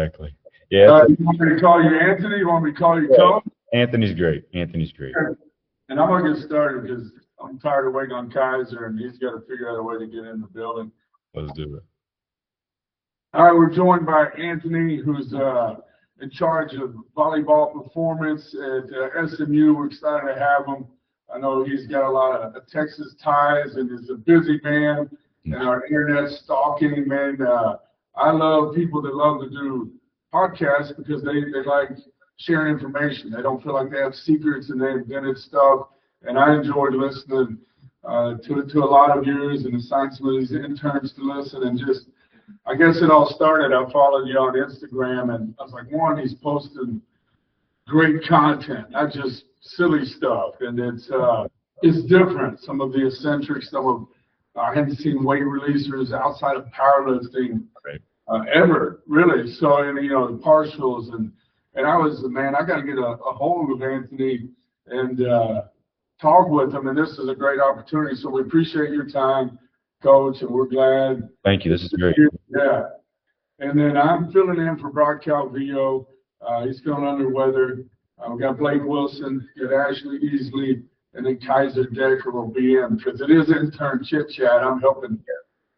exactly. Yeah. You want me to call you Anthony? You want me to call you Coach? Anthony's great. Anthony's great. And I'm going to get started because I'm tired of waiting on Kaiser, and he's got to figure out a way to get in the building. Let's do it. All right, we're joined by Anthony, who's in charge of volleyball performance at SMU. We're excited to have him. I know he's got a lot of Texas ties and is a busy man and our internet stalking, man. I love people that love to do podcasts because they like sharing information. They don't feel like they have secrets and they invented stuff. And I enjoyed listening to a lot of yours and assigned some of these interns to listen. And just, I guess it all started, I followed you on Instagram, and I was like, one, he's posting great content, not just silly stuff. And it's different. Some of the eccentric, I haven't seen weight releasers outside of powerlifting ever, really. So, and, you know, the partials, and I was, man, I got to get a hold of Anthony and talk with him, and this is a great opportunity. So we appreciate your time, Coach, and we're glad. Thank you. This is great. Yeah. And then I'm filling in for Brock Calvillo. He's feeling under weather. We've got Blake Wilson, got Ashley Easley, and then Kaiser Decker will be in because it is intern chit-chat. I'm helping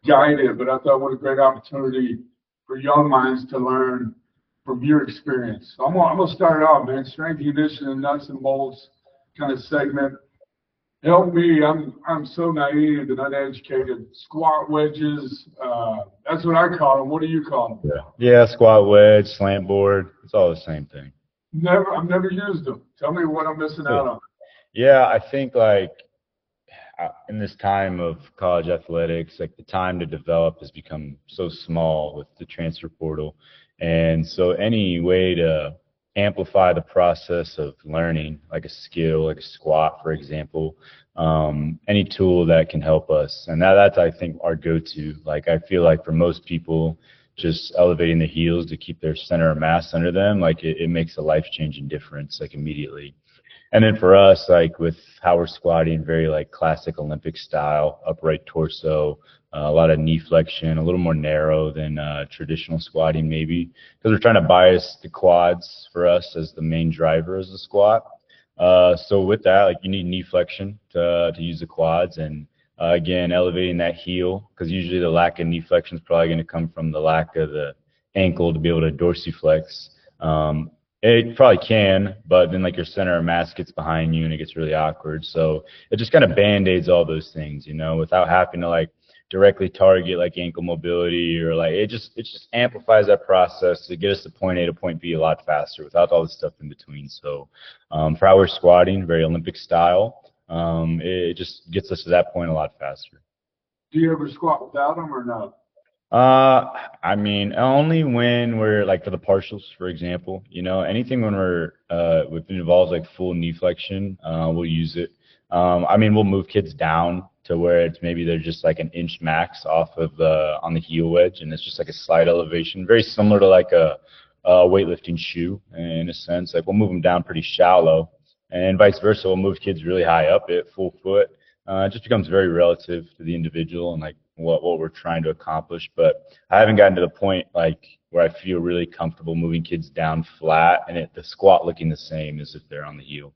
guide it, but I thought what a great opportunity for young minds to learn from your experience. So I'm going to start it off, man. Strength, conditioning, nuts and bolts kind of segment. Help me. I'm so naive and uneducated. Squat wedges. That's what I call them. What do you call them? Yeah, squat wedge, slant board. It's all the same thing. I've never used them. Tell me what I'm missing out on. Yeah, I think like in this time of college athletics, like the time to develop has become so small with the transfer portal. And so any way to amplify the process of learning, like a skill, like a squat, for example, any tool that can help us. And that's, I think, our go-to. Like, I feel like for most people, just elevating the heels to keep their center of mass under them, like it makes a life-changing difference, like immediately. And then for us, like with how we're squatting, very like classic Olympic style, upright torso, a lot of knee flexion, a little more narrow than traditional squatting maybe, because we're trying to bias the quads for us as the main driver as the squat. So with that, like you need knee flexion to use the quads, and again, elevating that heel, because usually the lack of knee flexion is probably going to come from the lack of the ankle to be able to dorsiflex. It probably can, but then like your center of mass gets behind you and it gets really awkward. So it just kind of band-aids all those things, you know, without having to like directly target like ankle mobility, or like it just amplifies that process to get us to point A to point B a lot faster without all the stuff in between. So for how we're squatting, very Olympic style, it just gets us to that point a lot faster. Do you ever squat without them or no? I mean, only when we're like for the partials, for example, you know, anything when we're if it involves like full knee flexion, we'll use it. I mean, we'll move kids down to where it's maybe they're just like an inch max off of on the heel wedge, and it's just like a slight elevation, very similar to like a weightlifting shoe in a sense. Like we'll move them down pretty shallow, and vice versa. We'll move kids really high up at full foot. It just becomes very relative to the individual and like what we're trying to accomplish. But I haven't gotten to the point like where I feel really comfortable moving kids down flat and the squat looking the same as if they're on the heel.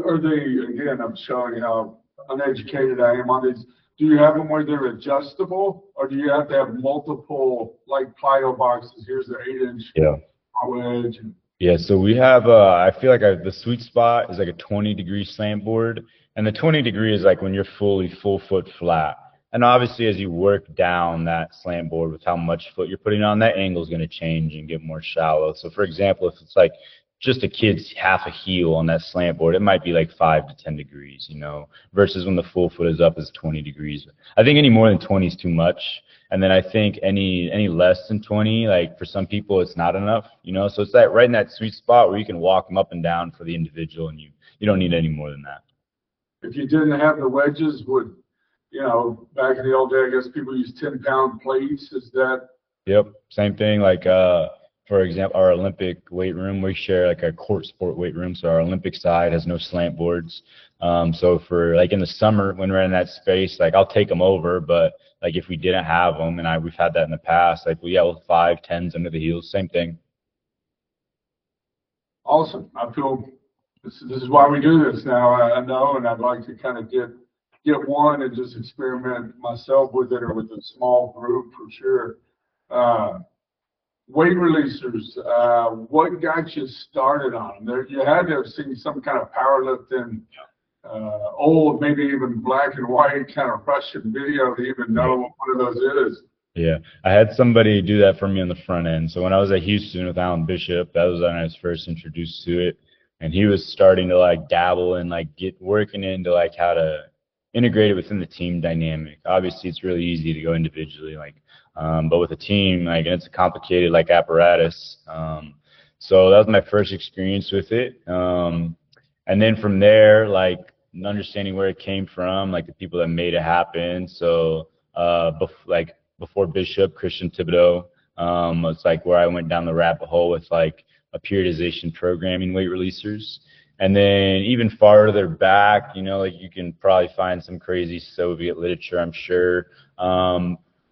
Are they, again, I'm showing you how uneducated I am on these. Do you have them where they're adjustable, or do you have to have multiple like plyo boxes? Here's the 8-inch wedge. Yeah, so we have, I feel like the sweet spot is like a 20-degree slant board. And the 20 degree is like when you're fully full foot flat. And obviously as you work down that slant board with how much foot you're putting on, that angle is going to change and get more shallow. So for example, if it's like just a kid's half a heel on that slant board, it might be like 5 to 10 degrees, you know, versus when the full foot is up is 20 degrees. I think any more than 20 is too much. And then I think any less than 20, like for some people, it's not enough, you know. So it's that right in that sweet spot where you can walk them up and down for the individual, and you don't need any more than that. If you didn't have the wedges, would, you know, back in the old day, I guess people used 10-pound plates. Is that? Yep, same thing. Like for example, our Olympic weight room, we share like a court sport weight room. So our Olympic side has no slant boards. So for like in the summer when we're in that space, like I'll take them over, but like if we didn't have them, and we've had that in the past, like we with 5, 10s under the heels, same thing. Awesome. I feel this is why we do this now. I know, and I'd like to kind of get one and just experiment myself with it or with a small group for sure. Weight releasers, what got you started on them? You had to have seen some kind of powerlifting, old, maybe even black and white kind of Russian video to even know what one of those is. Yeah, I had somebody do that for me on the front end. So when I was at Houston with Alan Bishop, that was when I was first introduced to it, and he was starting to like dabble and like get working into like how to integrate it within the team dynamic. Obviously, it's really easy to go individually, like, but with a team, like, and it's a complicated like apparatus. So that was my first experience with it, and then from there, like understanding where it came from, like the people that made it happen. So before Bishop, Christian Thibodeau, it's like where I went down the rabbit hole with like a periodization programming weight releasers. And then even farther back, like you can probably find some crazy Soviet literature, I'm sure.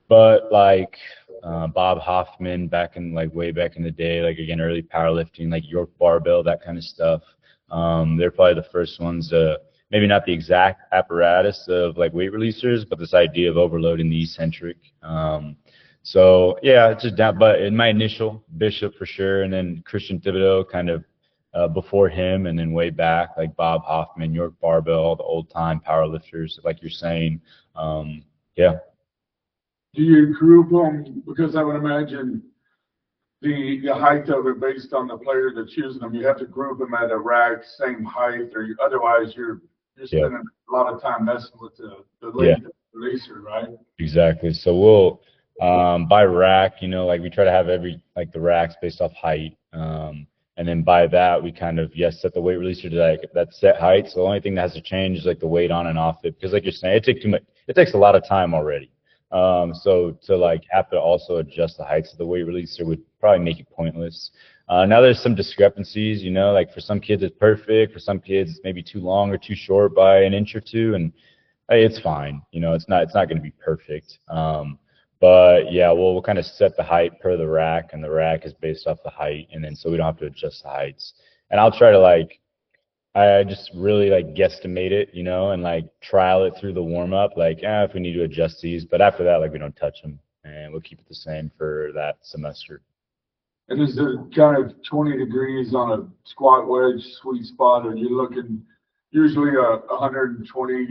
But like Bob Hoffman back in like way back in the day, like again, early powerlifting, like York barbell, that kind of stuff. They're probably the first ones to, maybe not the exact apparatus of like weight releasers, but this idea of overloading the eccentric. So yeah, it's just down, but in my initial Bishop for sure, and then Christian Thibodeau kind of before him, and then way back like Bob Hoffman, York barbell, all the old time powerlifters, like you're saying. Yeah. Do you group them? Because I would imagine the height of it based on the player that's using them, you have to group them at a rack, same height, or otherwise you're spending a lot of time messing with the length of the releaser, right? Exactly. So we'll by rack, like we try to have like the racks based off height. And then by that we kind of set the weight releaser to like that set height. So the only thing that has to change is like the weight on and off it, because like you're saying, it takes a lot of time already. So to like have to also adjust the heights of the weight releaser would probably make it pointless. Now there's some discrepancies, like for some kids it's perfect, for some kids it's maybe too long or too short by an inch or two, and hey, it's fine. It's not going to be perfect. But yeah, we'll kind of set the height per the rack, and the rack is based off the height, and then so we don't have to adjust the heights. And I'll try to I just really like guesstimate it, and like trial it through the warm up, like if we need to adjust these, but after that, like we don't touch them, and we'll keep it the same for that semester. And is it kind of 20 degrees on a squat wedge sweet spot? Are you looking usually 120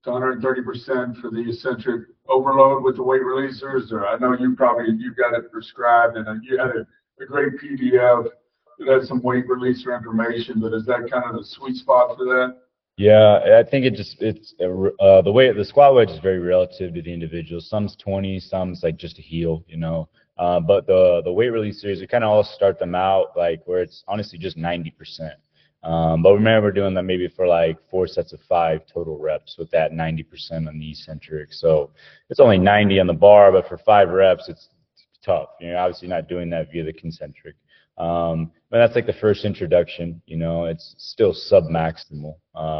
to 130% for the eccentric overload with the weight releasers? Or I know you got it prescribed, and you had a great PDF that had some weight releaser information, but is that kind of the sweet spot for that? Yeah, I think the way the squat wedge is very relative to the individual. Some's 20, some's like just a heel, but the weight releasers, we kind of all start them out like where it's honestly just 90%. But remember, we're doing that maybe for like 4 sets of 5 total reps with that 90% on the eccentric. So it's only 90 on the bar, but for 5 reps, it's tough. Obviously not doing that via the concentric. But that's like the first introduction. It's still submaximal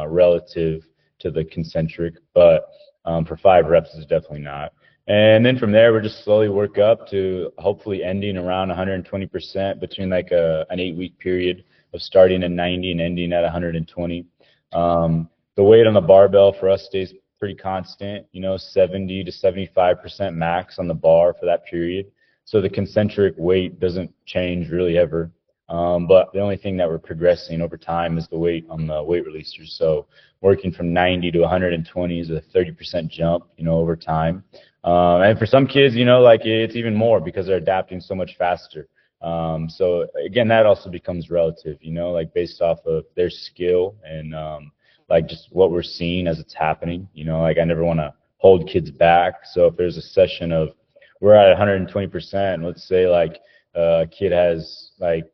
relative to the concentric, but for 5 reps, it's definitely not. And then from there, we'll just slowly work up to hopefully ending around 120% between like an 8-week period of starting at 90 and ending at 120. The weight on the barbell for us stays pretty constant, 70 to 75% max on the bar for that period. So the concentric weight doesn't change really ever. But the only thing that we're progressing over time is the weight on the weight releasers. So working from 90 to 120 is a 30% jump, over time. And for some kids, like it's even more because they're adapting so much faster. So again, that also becomes relative, like based off of their skill and like just what we're seeing as it's happening. Like I never want to hold kids back. So if there's a session of we're at 120%, let's say like a kid has like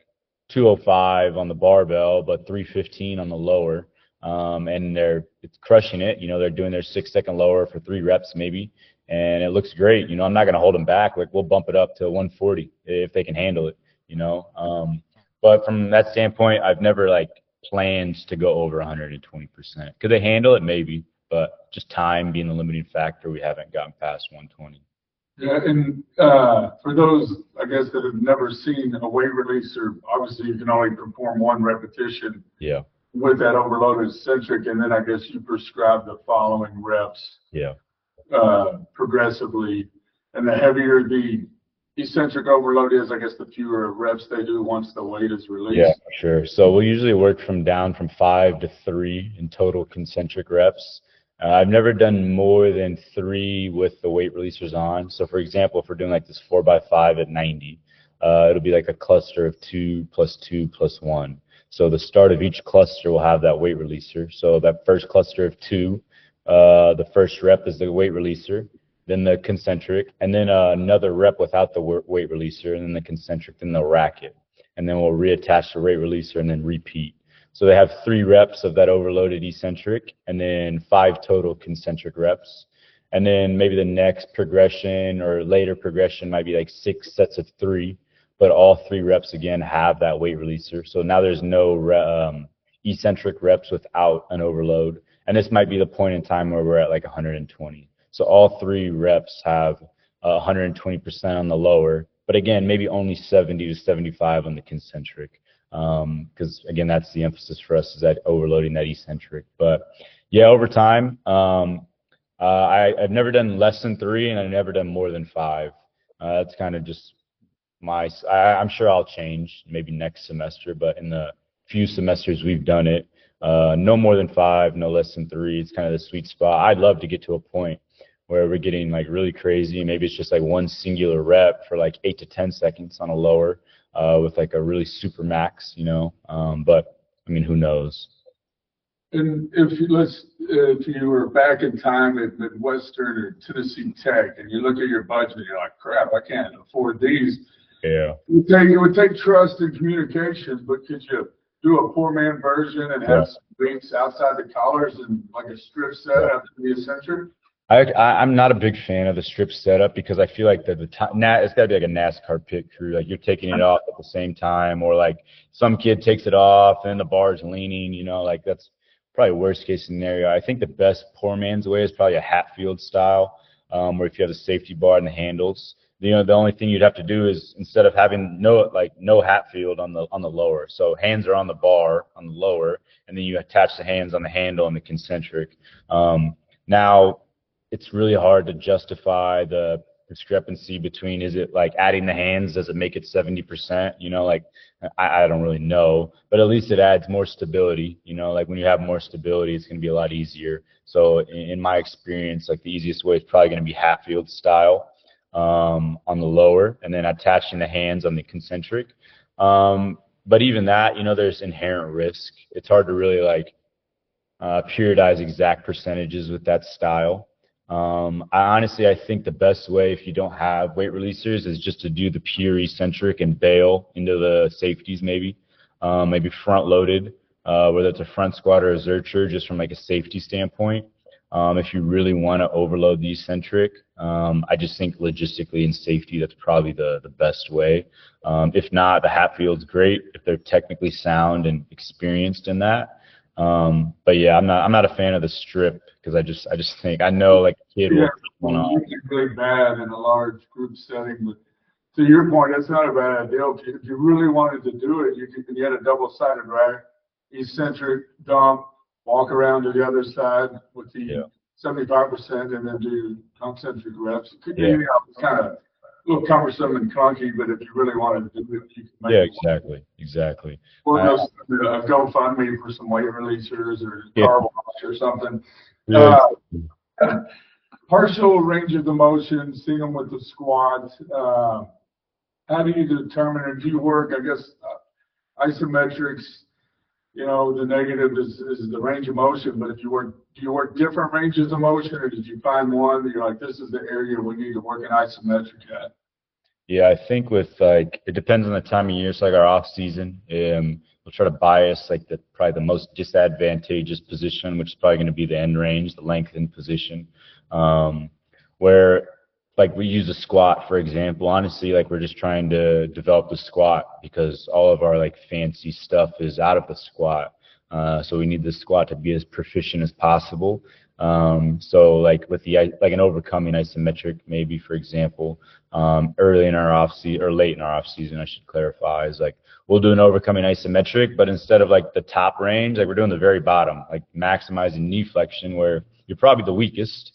205 on the barbell, but 315 on the lower, and it's crushing it. They're doing their 6-second lower for 3 reps maybe, and it looks great. I'm not going to hold them back. Like we'll bump it up to 140 if they can handle it. you know. But from that standpoint, I've never like planned to go over 120%. Could they handle it? Maybe, but just time being the limiting factor, we haven't gotten past 120. Yeah, and for those, I guess, that have never seen a weight releaser, obviously you can only perform one repetition Yeah. with that overloaded eccentric, and then I guess you prescribe the following reps Yeah. progressively. And the heavier the eccentric overload is, I guess the fewer reps they do once the weight is released. Yeah, sure. So we'll usually work from 5 to 3 in total concentric reps. I've never done more than 3 with the weight releasers on. So for example, if we're doing like this 4x5 at 90, it'll be like a cluster of 2 plus 2 plus 1. So the start of each cluster will have that weight releaser. So that first cluster of 2, the first rep is the weight releaser, then the concentric, and then another rep without the weight releaser, and then the concentric, then the racket. And then we'll reattach the weight releaser and then repeat. So they have 3 reps of that overloaded eccentric, and then 5 total concentric reps. And then maybe the next progression or later progression might be like 6 sets of 3, but all 3 reps again have that weight releaser. So now there's no eccentric reps without an overload. And this might be the point in time where we're at like 120. So all 3 reps have 120% on the lower, but again, maybe only 70 to 75 on the concentric. Because again, that's the emphasis for us, is that overloading that eccentric. But yeah, over time, I've never done less than 3, and I've never done more than 5. That's kind of just I'm sure I'll change maybe next semester, but in the few semesters we've done it, no more than 5, no less than 3. It's kind of the sweet spot. I'd love to get to a point where we're getting like really crazy. Maybe it's just like one singular rep for like 8 to 10 seconds on a lower, with like a really super max, you know. But I mean, who knows? And if you were back in time at Midwestern or Tennessee Tech, and you look at your budget, you're like, crap, I can't afford these. Yeah. It would take trust and communication, but could you do a poor man version and have some weights outside the collars and like a strip set after the eccentric? I'm not a big fan of the strip setup, because I feel like it's got to be like a NASCAR pit crew. Like you're taking it off at the same time, or like some kid takes it off and the bar's leaning, you know, like that's probably worst case scenario. I think the best poor man's way is probably a Hatfield style, where if you have a safety bar and the handles, you know, the only thing you'd have to do is, instead of having no Hatfield on the lower, so hands are on the bar on the lower, and then you attach the hands on the handle and the concentric. Now it's really hard to justify the discrepancy between, is it like adding the hands, does it make it 70%? You know, like I don't really know, but at least it adds more stability. You know, like when you have more stability, it's going to be a lot easier. So in my experience, like the easiest way is probably going to be Hatfield style, on the lower, and then attaching the hands on the concentric. But even that, you know, there's inherent risk. It's hard to really like periodize exact percentages with that style. I think the best way, if you don't have weight releasers, is just to do the pure eccentric and bail into the safeties, maybe front loaded, whether it's a front squat or a zercher, just from like a safety standpoint. If you really want to overload the eccentric, I just think logistically and safety, that's probably the best way. If not, the Hatfield's great if they're technically sound and experienced in that. But yeah, I'm not a fan of the strip, because I just think, I know like a kid will put one on. It's really bad in a large group setting, but to your point, that's not a bad idea. If you really wanted to do it, you had a double-sided rack, eccentric, dump, walk around to the other side with the 75%, and then do concentric reps. It could be, you know, kind of a little cumbersome and clunky, but if you really wanted to do it, you can make it. Exactly. Or just a GoFundMe for some weight releasers or car wash or something. Partial range of motion, seeing them with the squat. How do you determine, or do you work, I guess, isometrics? You know, the negative is the range of motion, but do you work different ranges of motion, or did you find one that you're like, this is the area we need to work an isometric at? Yeah, I think with like, it depends on the time of year. So like our off season, we'll try to bias like probably the most disadvantageous position, which is probably going to be the end range, the lengthened position, where like we use a squat, for example. Honestly, like we're just trying to develop the squat because all of our like fancy stuff is out of the squat. So we need the squat to be as proficient as possible. So like with the like an overcoming isometric, maybe for example, early in our off season or late in our off season, I should clarify, is like we'll do an overcoming isometric, but instead of like the top range, like we're doing the very bottom, like maximizing knee flexion where you're probably the weakest.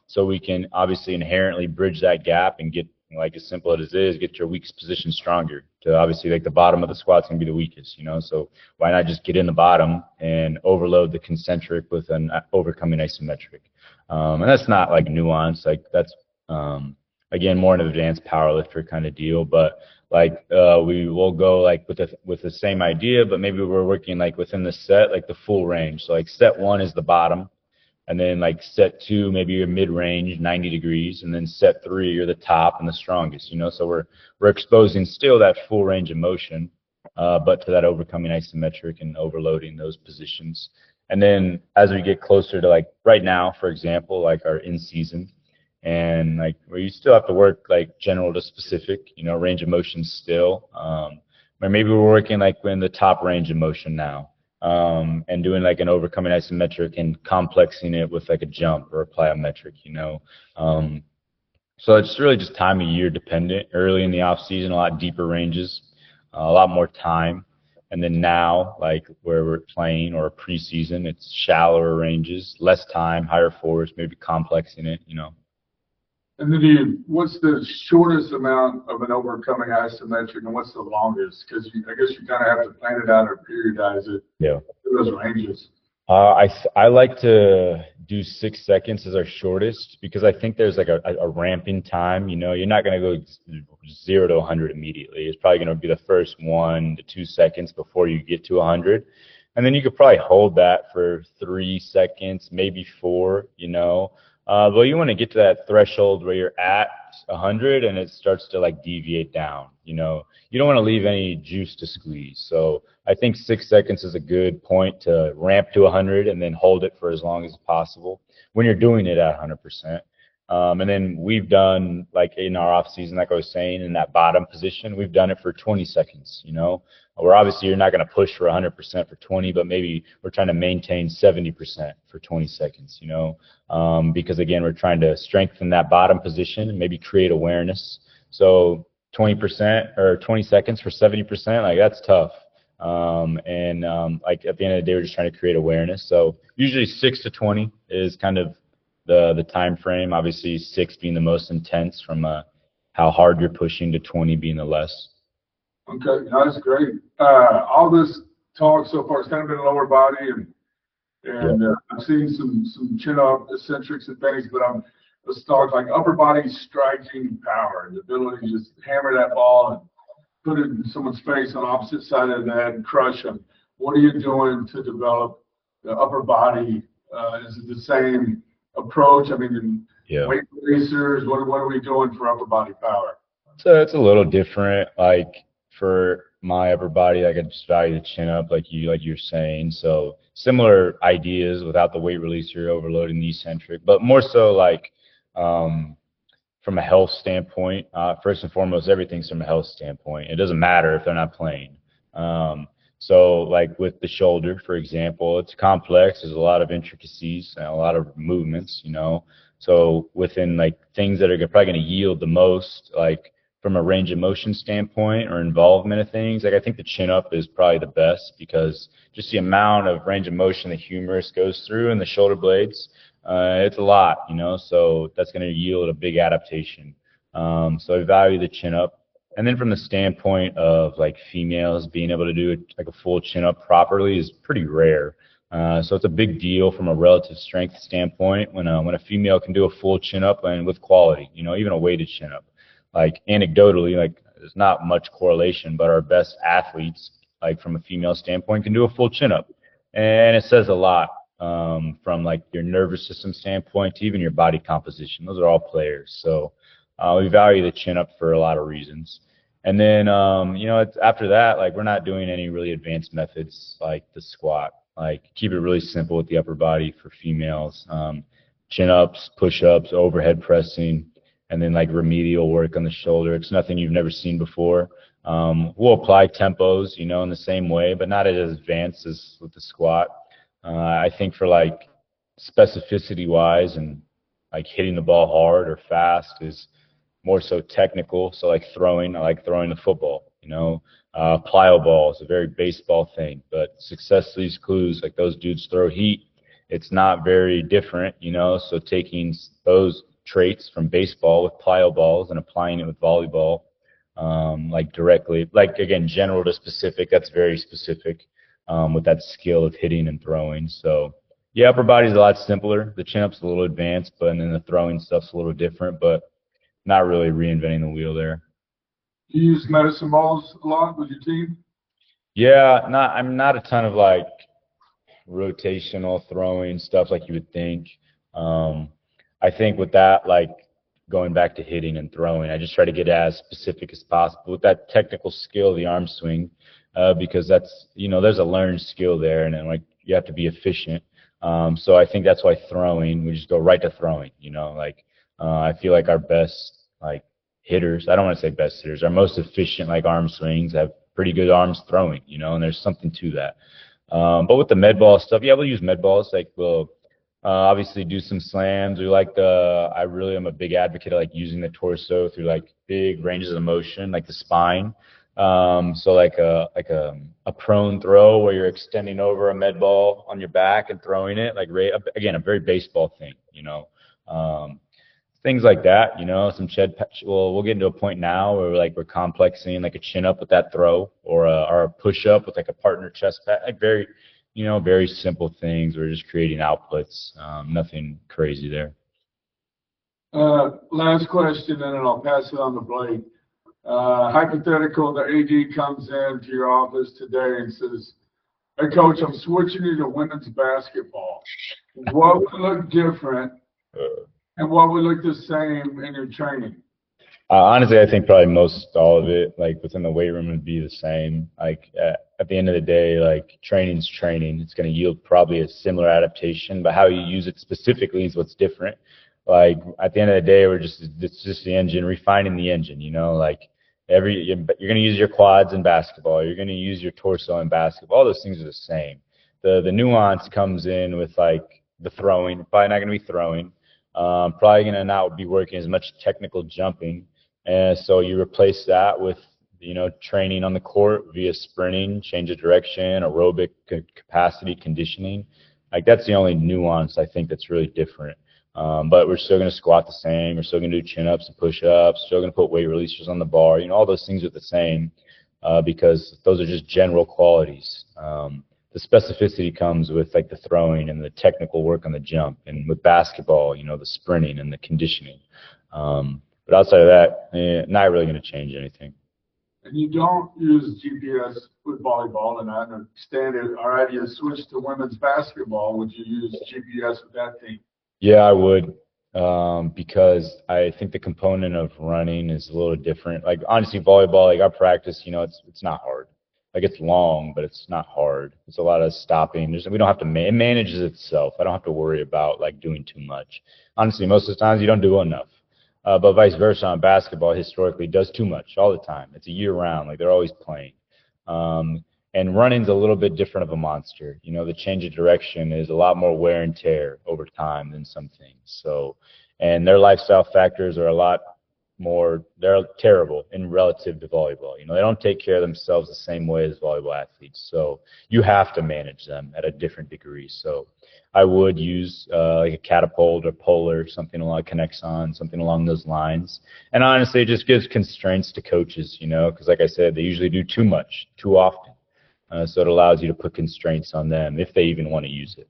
So we can obviously inherently bridge that gap and get, like as simple as it is, get your weakest position stronger. To obviously like the bottom of the squat's gonna be the weakest, you know. So why not just get in the bottom and overload the concentric with an overcoming isometric? And that's not like nuance, like that's again more an advanced power lifter kind of deal. But like we will go like with the same idea, but maybe we're working like within the set, like the full range. So like set one is the bottom. And then like set two, maybe you're mid-range, 90 degrees, and then set three, you're the top and the strongest, you know. So we're exposing still that full range of motion, but to that overcoming isometric and overloading those positions. And then as we get closer to like right now, for example, like our in season, and like where you still have to work like general to specific, you know, range of motion still. Or maybe we're working like in the top range of motion now. And doing like an overcoming isometric and complexing it with like a jump or a plyometric, you know. So it's really just time of year dependent. Early in the off season, a lot deeper ranges, a lot more time. And then now, like where we're playing or preseason, it's shallower ranges, less time, higher force, maybe complexing it, you know. And then what's the shortest amount of an overcoming isometric and what's the longest? Because I guess you kind of have to plan it out or periodize it. Yeah. Those ranges. I like to do 6 seconds as our shortest because I think there's like a ramping time. You know, you're not going to go 0 to 100 immediately. It's probably going to be the first 1 to 2 seconds before you get to 100. And then you could probably hold that for 3 seconds, maybe 4, you know. But you want to get to that threshold where you're at 100 and it starts to like deviate down, you know. You don't want to leave any juice to squeeze. So I think 6 seconds is a good point to ramp to 100 and then hold it for as long as possible when you're doing it at 100%. And then we've done like in our off season, like I was saying, in that bottom position, we've done it for 20 seconds, you know, where obviously you're not going to push for 100% for 20, but maybe we're trying to maintain 70% for 20 seconds, you know, because again, we're trying to strengthen that bottom position and maybe create awareness. So 20% or 20 seconds for 70%, like that's tough. Like at the end of the day, we're just trying to create awareness. So usually 6 to 20 is kind of the time frame. Obviously 6 being the most intense from how hard you're pushing to 20 being the less. Okay, that's great. All this talk so far has kind of been lower body and I've seen some chin up eccentrics and things, but let's talk like upper body striking power and the ability to just hammer that ball and put it in someone's face on the opposite side of that and crush them. What are you doing to develop the upper body? Is it the same approach? I mean, weight releasers, what are we doing for upper body power? So it's a little different. Like for my upper body, like I just value the chin up, like you're saying. So similar ideas without the weight releaser overloading the eccentric, but more so like from a health standpoint. First and foremost, everything's from a health standpoint. It doesn't matter if they're not playing. So like with the shoulder, for example, it's complex. There's a lot of intricacies and a lot of movements, you know. So within like things that are probably going to yield the most, like from a range of motion standpoint or involvement of things, like I think the chin up is probably the best because just the amount of range of motion the humerus goes through and the shoulder blades, it's a lot, you know. So that's going to yield a big adaptation. So I value the chin up. And then from the standpoint of like females being able to do like a full chin up properly is pretty rare. So it's a big deal from a relative strength standpoint when a female can do a full chin up and with quality, you know, even a weighted chin up. Like anecdotally, like there's not much correlation, but our best athletes, like from a female standpoint, can do a full chin up, and it says a lot from like your nervous system standpoint to even your body composition. Those are all players. So we value the chin up for a lot of reasons. And then, you know, after that, like we're not doing any really advanced methods like the squat. Like keep it really simple with the upper body for females. Chin ups, push ups, overhead pressing, and then like remedial work on the shoulder. It's nothing you've never seen before. We'll apply tempos, in the same way, but not as advanced as with the squat. I think for like specificity wise and like hitting the ball hard or fast is more so technical. So like throwing, I like throwing the football, plyo ball is a very baseball thing, but success leaves clues. Like those dudes throw heat. It's not very different, so taking those traits from baseball with plyo balls and applying it with volleyball, like directly, like again, general to specific, that's very specific, with that skill of hitting and throwing. So yeah, upper body's a lot simpler. The chin-up's a little advanced, but and then the throwing stuff's a little different, but not really reinventing the wheel there. Do you use medicine balls a lot with your team? Yeah, I'm not a ton of like rotational throwing stuff like you would think. I think with that, like going back to hitting and throwing, I just try to get as specific as possible with that technical skill, the arm swing, because that's, there's a learned skill there, and then like you have to be efficient. So I think that's why throwing, we just go right to throwing, like I feel like our best like hitters, I don't want to say best hitters, our most efficient like arm swings have pretty good arms throwing, and there's something to that. But with the med ball stuff, yeah, we'll use med balls. Like we'll obviously do some slams. I really am a big advocate of like using the torso through like big ranges of motion, like the spine. So like a prone throw where you're extending over a med ball on your back and throwing it, like again, a very baseball thing, things like that, some we'll get into a point now where we're complexing like a chin up with that throw or a push up with like a partner chest pat, like very, very simple things. We're just creating outputs, nothing crazy there. Last question, and then I'll pass it on to Blake. Hypothetical, the AD comes into your office today and says, "Hey, coach, I'm switching you to women's basketball. What would look different and what would look the same in your training?" Honestly, I think probably most all of it, like within the weight room, would be the same. Like at the end of the day, like training's training. It's going to yield probably a similar adaptation, but how you use it specifically is what's different. Like at the end of the day, it's just the engine, refining the engine. Like you're going to use your quads in basketball. You're going to use your torso in basketball. All those things are the same. The nuance comes in with like the throwing. Probably not going to be throwing. Probably going to not be working as much technical jumping. And so you replace that with, training on the court via sprinting, change of direction, aerobic capacity, conditioning. Like that's the only nuance I think that's really different. But we're still going to squat the same. We're still going to do chin-ups and push-ups. Still going to put weight releasers on the bar. All those things are the same because those are just general qualities. The specificity comes with like the throwing and the technical work on the jump, and with basketball, the sprinting and the conditioning. But outside of that, not really going to change anything. And you don't use GPS with volleyball, and I understand it. All right, you switch to women's basketball. Would you use GPS with that team? Yeah, I would, because I think the component of running is a little different. Like honestly, volleyball, like our practice, it's not hard. Like it's long, but it's not hard. It's a lot of stopping. We don't have to. It manages itself. I don't have to worry about like doing too much. Honestly, most of the times you don't do enough. But vice versa on basketball, historically does too much all the time. It's a year round, like they're always playing. And running's a little bit different of a monster. The change of direction is a lot more wear and tear over time than some things. So, and their lifestyle factors are a lot more, they're terrible in relative to volleyball. They don't take care of themselves the same way as volleyball athletes. So you have to manage them at a different degree. So I would use like a catapult or polar, something along Connexon, something along those lines. And honestly, it just gives constraints to coaches, because like I said, they usually do too much, too often. So it allows you to put constraints on them if they even want to use it.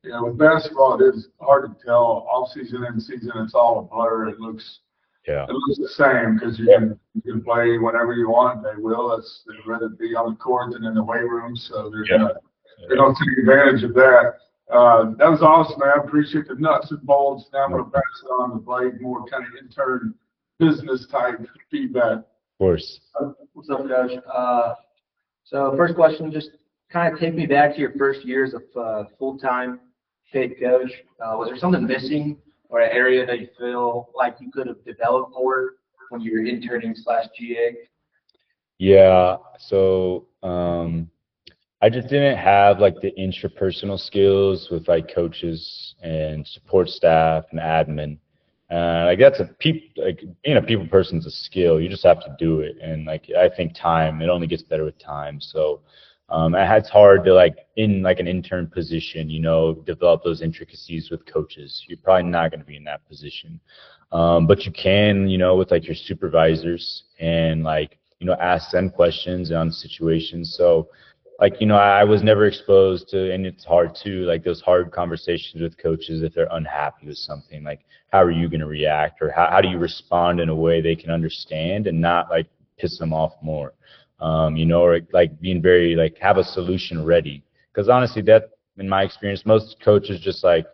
Yeah, with basketball, it is hard to tell. Off season and season, it's all a blur. It looks the same because you can play whenever you want. They will. They'd rather be on the court than in the weight room, so they're gonna take advantage of that. That was awesome, man. I appreciate the nuts and bolts. Now I'm going to pass it on to Blake, more kind of intern business type feedback. Of course. What's up, Coach? So first question, just kind of take me back to your first years of full-time paid coach. Was there something missing or an area that you feel like you could have developed more when you were interning/GA? Yeah, so I just didn't have like the intrapersonal skills with like coaches and support staff and admin. Like that's like being a people person's a skill. You just have to do it. And like I think time, it only gets better with time. So it's hard to like in like an intern position, develop those intricacies with coaches. You're probably not going to be in that position. But you can, with like your supervisors and like, ask them questions on situations. So like, I was never exposed to, and it's hard too, like those hard conversations with coaches if they're unhappy with something. Like, how are you going to react, or how do you respond in a way they can understand and not like piss them off more? Or like being very like have a solution ready. Because honestly, that in my experience, most coaches just like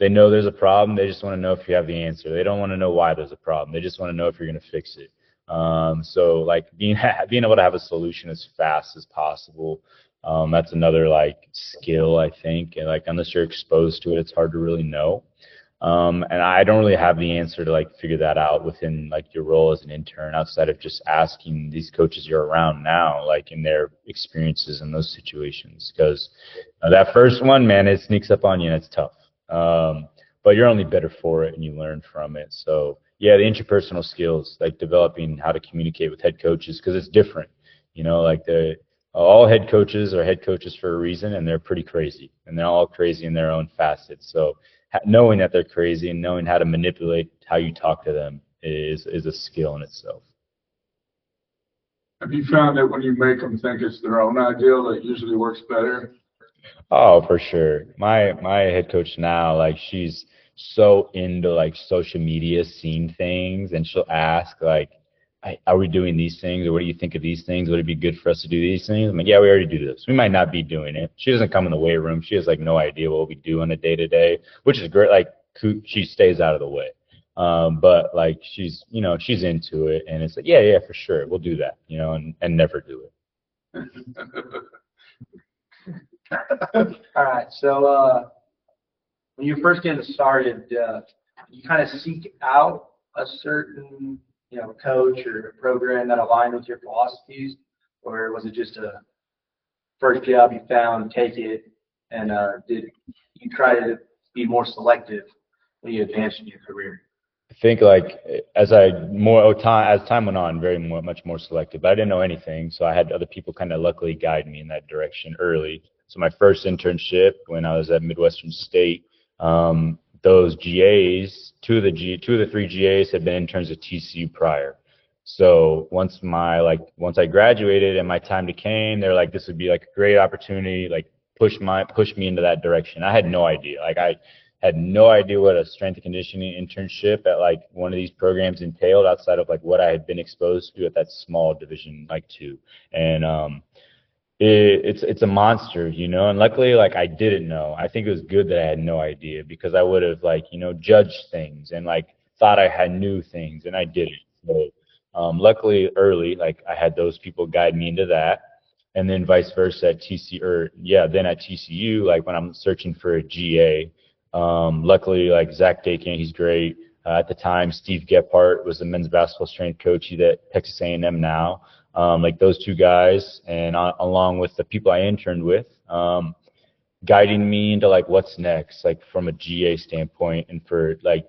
they know there's a problem. They just want to know if you have the answer. They don't want to know why there's a problem. They just want to know if you're going to fix it. So like being able to have a solution as fast as possible. That's another like skill, I think. And like unless you're exposed to it, it's hard to really know. And I don't really have the answer to like figure that out within like your role as an intern outside of just asking these coaches you're around now, like in their experiences in those situations. Because that first one, man, it sneaks up on you and it's tough. But you're only better for it and you learn from it. So yeah, the interpersonal skills, like developing how to communicate with head coaches, because it's different. Like all head coaches are head coaches for a reason, and they're pretty crazy, and they're all crazy in their own facets. So knowing that they're crazy and knowing how to manipulate how you talk to them is a skill in itself. Have you found that when you make them think it's their own ideal, it usually works better? Oh, for sure. My head coach now, like she's so into like social media, seeing things, and she'll ask like, are we doing these things, or what do you think of these things? Would it be good for us to do these things? I'm like, yeah, we already do this. We might not be doing it. She doesn't come in the weight room. She has like no idea what we do on a day to day, which is great. Like she stays out of the way. But like she's into it, and it's like, yeah, for sure, we'll do that, and never do it. All right. So when you first getting started, you kind of seek out a certain coach or program that aligned with your philosophies, or was it just a first job you found, take it, and did you try to be more selective when you advanced in your career? I think like as time went on, much more selective. But I didn't know anything, so I had other people kind of luckily guide me in that direction early. So my first internship when I was at Midwestern State, those GAs, two of the three GAs had been interns at TCU prior. So once I graduated and my time came, they're like, this would be like a great opportunity, like push me into that direction. I had no idea. Like I had no idea what a strength and conditioning internship at like one of these programs entailed outside of like what I had been exposed to at that small division like 2. And it's a monster, and luckily like I didn't know. I think it was good that I had no idea, because I would have like judged things and like thought I had knew things, and I didn't. So luckily early, like I had those people guide me into that, and then vice versa at then at TCU, like when I'm searching for a GA, luckily like Zach Dakin, he's great. At the time, Steve Gephardt was the men's basketball strength coach. He's at Texas A&M now. Like those two guys, and along with the people I interned with, guiding me into like what's next, like from a GA standpoint, and for like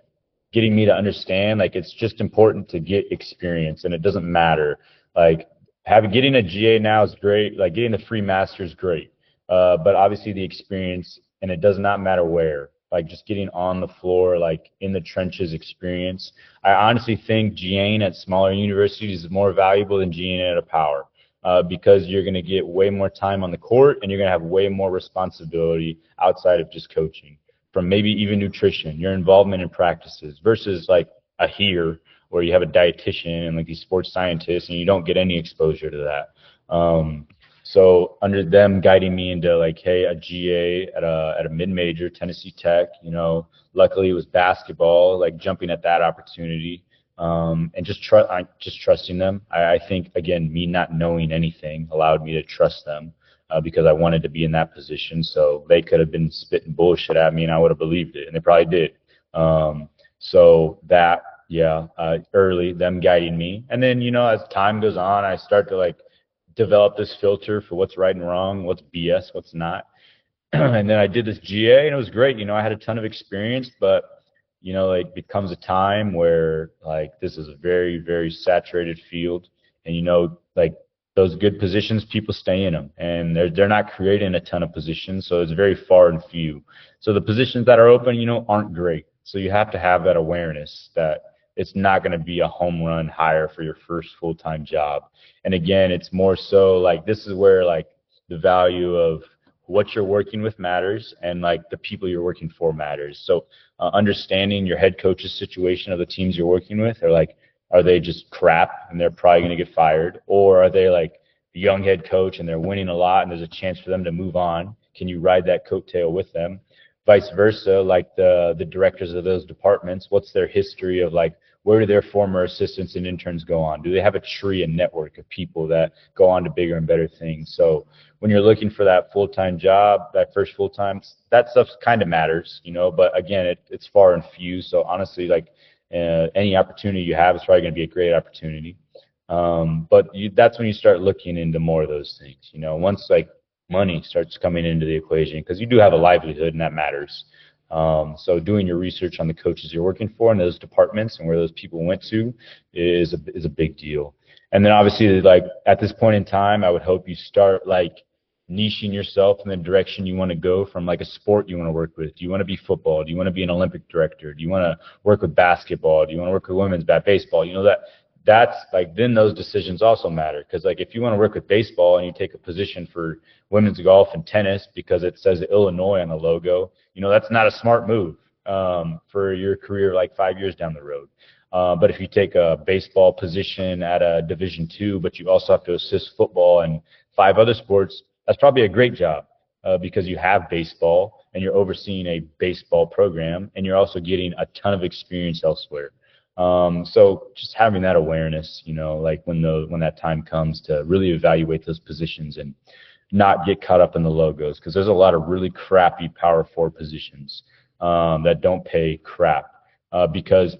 getting me to understand like it's just important to get experience, and it doesn't matter. Like getting a GA now is great. Like getting the free master is great, but obviously the experience, and it does not matter where. Like just getting on the floor, like in the trenches experience. I honestly think GAing at smaller universities is more valuable than GAing at a power, because you're going to get way more time on the court, and you're going to have way more responsibility outside of just coaching, from maybe even nutrition, your involvement in practices, versus like here where you have a dietitian and like these sports scientists, and you don't get any exposure to that. So under them guiding me into like, hey, a GA at a mid-major, Tennessee Tech, luckily it was basketball, like jumping at that opportunity, and just trusting them. I think, again, me not knowing anything allowed me to trust them, because I wanted to be in that position. So they could have been spitting bullshit at me, and I would have believed it, and they probably did. So that, yeah, early, them guiding me. And then, as time goes on, I start to like develop this filter for what's right and wrong, what's BS, what's not. And then I did this GA and it was great. I had a ton of experience, but like becomes a time where like this is a very, very saturated field. And like those good positions, people stay in them and they're not creating a ton of positions. So it's very far and few. So the positions that are open, aren't great. So you have to have that awareness that it's not going to be a home run hire for your first full-time job. And again, it's more so like this is where like the value of what you're working with matters and like the people you're working for matters. So understanding your head coach's situation of the teams you're working with, or like, are they just crap and they're probably going to get fired? Or are they like a young head coach and they're winning a lot and there's a chance for them to move on? Can you ride that coattail with them? Vice versa, like the directors of those departments, what's their history of like, where do their former assistants and interns go on? Do they have a tree and network of people that go on to bigger and better things? So when you're looking for that full-time job, that first full-time, that stuff kind of matters, but again, it's far and few. So honestly, like any opportunity you have is probably going to be a great opportunity. But that's when you start looking into more of those things, once like money starts coming into the equation, because you do have a livelihood and that matters. So doing your research on the coaches you're working for and those departments and where those people went to is a big deal. And then obviously, like at this point in time, I would hope you start like niching yourself in the direction you want to go from, like a sport you want to work with. Do you want to be football? Do you want to be an Olympic director? Do you want to work with basketball? Do you want to work with women's baseball? That's like, then those decisions also matter, because like if you want to work with baseball and you take a position for women's golf and tennis because it says Illinois on the logo, that's not a smart move for your career like 5 years down the road. But if you take a baseball position at a Division II, but you also have to assist football and 5 other sports, that's probably a great job because you have baseball and you're overseeing a baseball program and you're also getting a ton of experience elsewhere. So just having that awareness, like when that time comes to really evaluate those positions and not get caught up in the logos, because there's a lot of really crappy Power 4 positions that don't pay crap because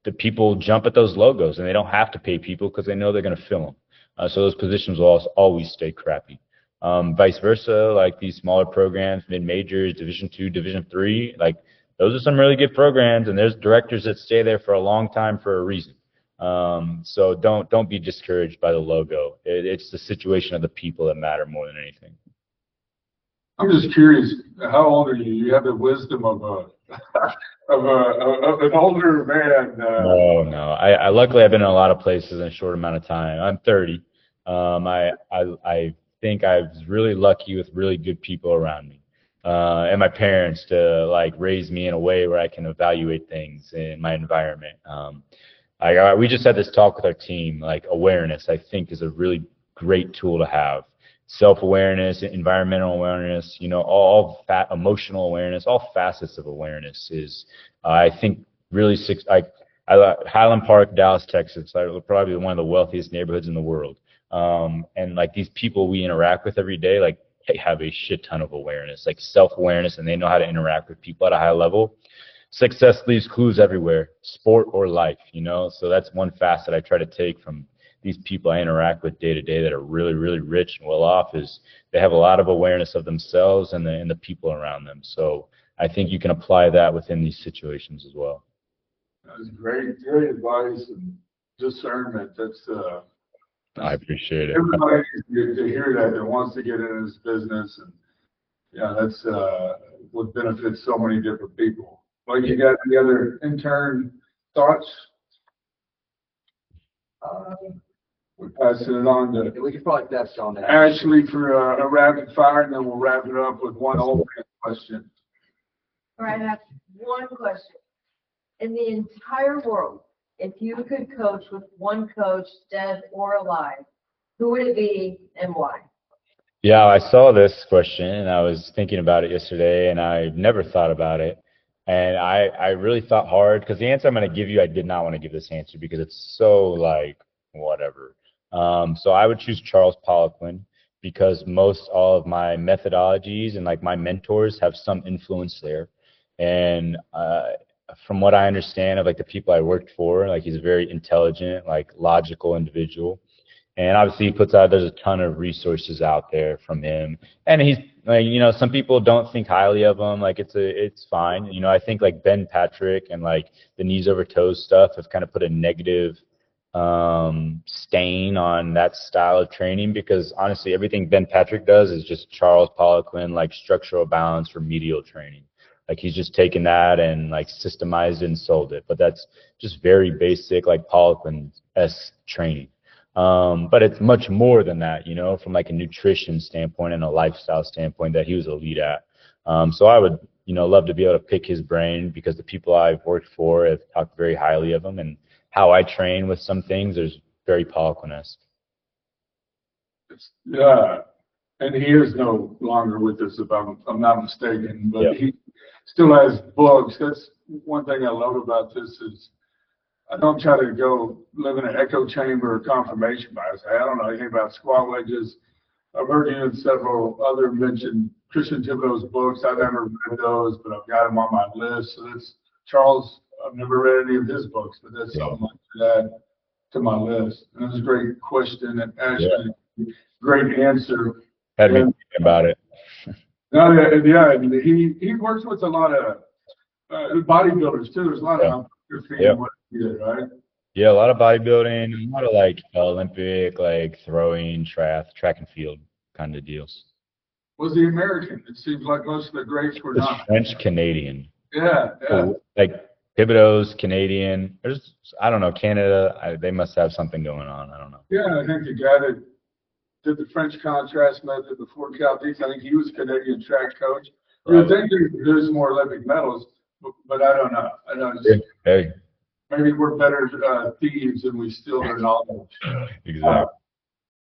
the people jump at those logos and they don't have to pay people because they know they're going to fill them. So those positions will always stay crappy. Vice versa, like these smaller programs, mid-majors, Division II, Division III, like those are some really good programs, and there's directors that stay there for a long time for a reason. So don't be discouraged by the logo. It's the situation of the people that matter more than anything. I'm just curious, how old are you? You have the wisdom of an older man. No. I luckily I've been in a lot of places in a short amount of time. I'm 30. I think I was really lucky with really good people around me. And my parents to like raise me in a way where I can evaluate things in my environment. We just had this talk with our team, like awareness, I think is a really great tool to have. Self-awareness, environmental awareness, emotional awareness, all facets of awareness is, I think, really Highland Park, Dallas, Texas, probably one of the wealthiest neighborhoods in the world. And like these people we interact with every day, like they have a shit ton of awareness, like self-awareness, and they know how to interact with people at a high level. Success leaves clues everywhere, sport or life, So that's one facet I try to take from these people I interact with day to day that are really, really rich and well off, is they have a lot of awareness of themselves and the people around them. So I think you can apply that within these situations as well. That's great advice and discernment. I appreciate it. Everybody needs to hear that wants to get into this business, and yeah, that's what benefits so many different people. Like, you got any other intern thoughts? We're passing it on to We could probably test on that. Ashley for a rapid fire, and then we'll wrap it up with one open question. All right, I have one question. In the entire world, if you could coach with one coach, dead or alive, who would it be and why? Yeah, I saw this question and I was thinking about it yesterday, and I never thought about it. And I really thought hard, because the answer I'm going to give you, I did not want to give this answer because it's so like whatever. So I would choose Charles Poliquin, because most all of my methodologies and like my mentors have some influence there. And from what I understand of like the people I worked for, like he's a very intelligent, like logical individual. And obviously he puts out, there's a ton of resources out there from him. And he's like, you know, some people don't think highly of him. Like it's fine. You know, I think like Ben Patrick and like the knees over toes stuff have kind of put a negative stain on that style of training, because honestly, everything Ben Patrick does is just Charles Poliquin, like structural balance for medial training. Like he's just taken that and like systemized it and sold it. But that's just very basic, like Poliquin-esque training. But it's much more than that, you know, from like a nutrition standpoint and a lifestyle standpoint that he was elite at. So I would, you know, love to be able to pick his brain, because the people I've worked for have talked very highly of him, and how I train with some things is very Poliquin-esque. Yeah, and he is no longer with us, if I'm not mistaken, but Yep. he still has books. That's one thing I love about this is I don't try to go live in an echo chamber or confirmation bias. I don't know anything about squat wedges. I've heard you and several other mention Christian Thibodeau's books. I've never read those, but I've got them on my list. So that's Charles. I've never read any of his books, but that's something I could add to my list. And it was a great question, and actually great answer. Had me thinking about it. Yeah, and he works with a lot of bodybuilders too. There's a lot of what he did, right? Yeah, a lot of bodybuilding, a lot of like Olympic, like throwing, track and field kind of deals. Was he American? It seems like most of the greats were not. French Canadian. Yeah. Like Thibodeau's Canadian. There's, I don't know, Canada. They must have something going on. I don't know. Yeah, I think the guy that did the French contrast method before Cal Deeks, I think he was a Canadian track coach. You would think there's more Olympic medals, but I don't know. I don't know. Hey. Maybe we're better thieves and we steal their knowledge. Exactly.